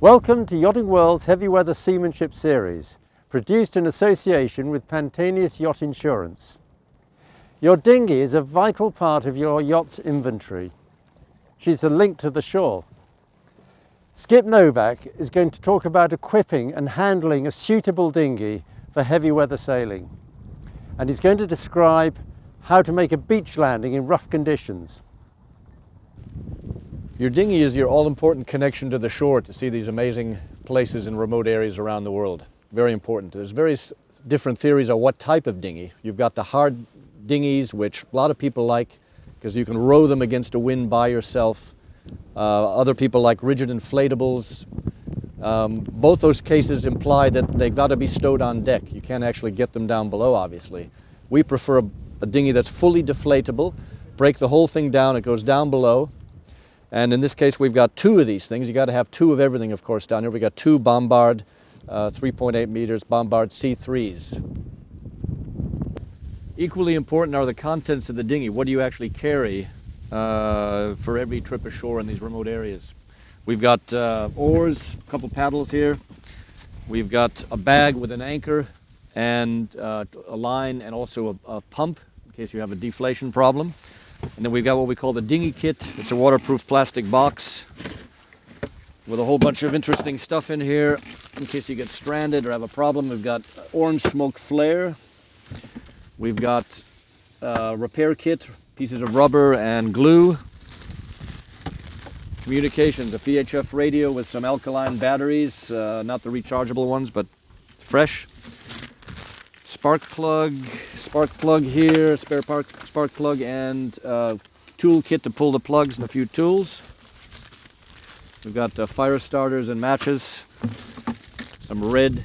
Welcome to Yachting World's Heavy Weather Seamanship Series, produced in association with Pantaenius Yacht Insurance. Your dinghy is a vital part of your yacht's inventory. She's a link to the shore. Skip Novak is going to talk about equipping and handling a suitable dinghy for heavy weather sailing. And he's going to describe how to make a beach landing in rough conditions. Your dinghy is your all-important connection to the shore to see these amazing places in remote areas around the world. Very important. There's various different theories on what type of dinghy. You've got the hard dinghies, which a lot of people like because you can row them against a wind by yourself. Other people like rigid inflatables. Both those cases imply that they've got to be stowed on deck. You can't actually get them down below, obviously. We prefer a dinghy that's fully deflatable. Break the whole thing down, it goes down below. And in this case, we've got two of these things. You got to have two of everything, of course, down here. We've got two Bombard 3.8 meters Bombard C3s. Equally important are the contents of the dinghy. What do you actually carry for every trip ashore in these remote areas? We've got oars, a couple paddles here. We've got a bag with an anchor and a line and also a pump in case you have a deflation problem. And then we've got what we call the dinghy kit. It's a waterproof plastic box with a whole bunch of interesting stuff in here in case you get stranded or have a problem. We've got orange smoke flare. We've got repair kit, pieces of rubber and glue. Communications, a VHF radio with some alkaline batteries, not the rechargeable ones, but fresh. Spark plug here, spare spark plug, and tool kit to pull the plugs and a few tools. We've got fire starters and matches, some red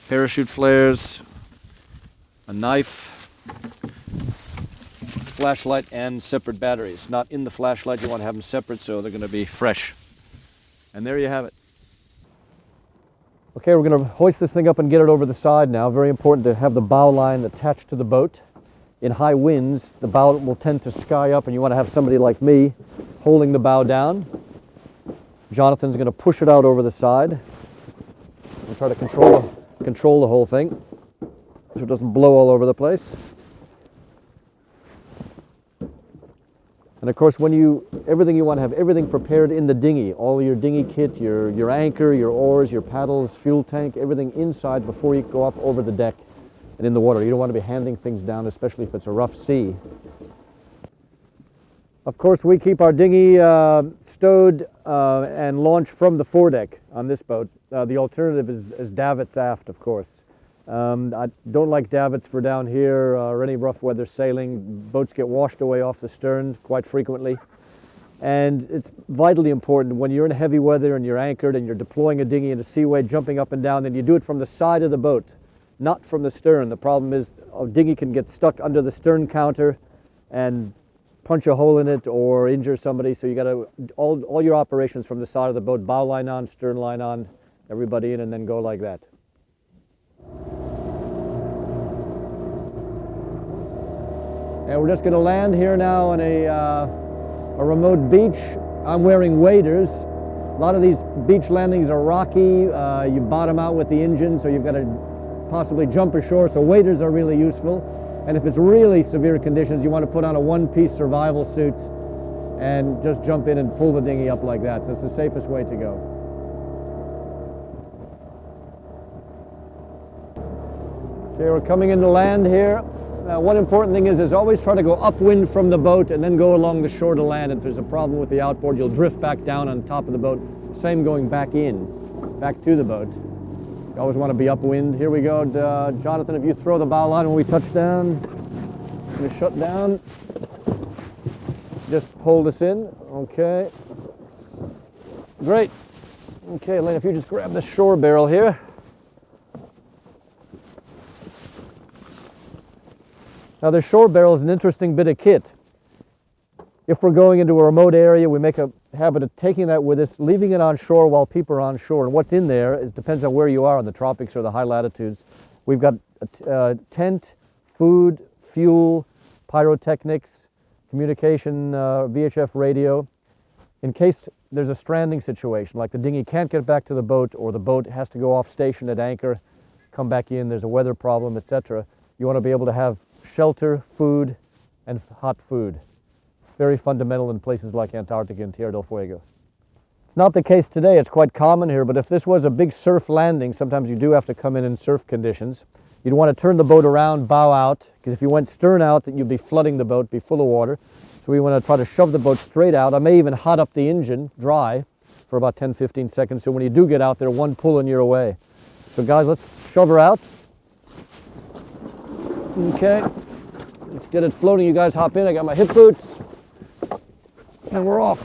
parachute flares, a knife, flashlight, and separate batteries. Not in the flashlight, you want to have them separate so they're going to be fresh. And there you have it. Okay, we're going to hoist this thing up and get it over the side now. Very important to have the bow line attached to the boat. In high winds, the bow will tend to sky up and you want to have somebody like me holding the bow down. Jonathan's going to push it out over the side and try to control the whole thing so it doesn't blow all over the place. And of course, when you want to have everything prepared in the dinghy, all your dinghy kit, your anchor, your oars, your paddles, fuel tank, everything inside before you go up over the deck and in the water. You don't want to be handing things down, especially if it's a rough sea. Of course, we keep our dinghy stowed and launch from the foredeck on this boat. The alternative is davits aft, of course. I don't like davits for down here or any rough weather sailing. Boats get washed away off the stern quite frequently. And it's vitally important when you're in heavy weather and you're anchored and you're deploying a dinghy in a seaway, jumping up and down, then you do it from the side of the boat, not from the stern. The problem is a dinghy can get stuck under the stern counter and punch a hole in it or injure somebody. So you got to, all your operations from the side of the boat, bow line on, stern line on, everybody in, and then go like that. And we're just going to land here now on a remote beach. I'm wearing waders. A lot of these beach landings are rocky. You bottom out with the engine, so you've got to possibly jump ashore, so waders are really useful. And if it's really severe conditions, you want to put on a one-piece survival suit and just jump in and pull the dinghy up like that. That's the safest way to go. Okay, we're coming into land here. One important thing is always try to go upwind from the boat and then go along the shore to land. If there's a problem with the outboard, you'll drift back down on top of the boat. Same going back to the boat. You always want to be upwind. Here we go. Jonathan, if you throw the bow line when we touch down, you shut down. Just hold us in. Okay. Great. Okay, Elaine, if you just grab this shore barrel here. Now the shore barrel is an interesting bit of kit. If we're going into a remote area, we make a habit of taking that with us, leaving it on shore while people are on shore. And what's in there depends on where you are in the tropics or the high latitudes. We've got a tent, food, fuel, pyrotechnics, communication, VHF radio. In case there's a stranding situation, like the dinghy can't get back to the boat, or the boat has to go off station at anchor, come back in, there's a weather problem, etc. You want to be able to have shelter, food, and hot food. Very fundamental in places like Antarctica and Tierra del Fuego. It's not the case today, it's quite common here, but if this was a big surf landing, sometimes you do have to come in surf conditions. You'd want to turn the boat around, bow out, because if you went stern out, you'd be flooding the boat, be full of water. So we want to try to shove the boat straight out. I may even hot up the engine dry for about 10-15 seconds, so when you do get out there, one pull and you're away. So guys, let's shove her out. Okay, let's get it floating. You guys hop in. I got my hip boots, and we're off.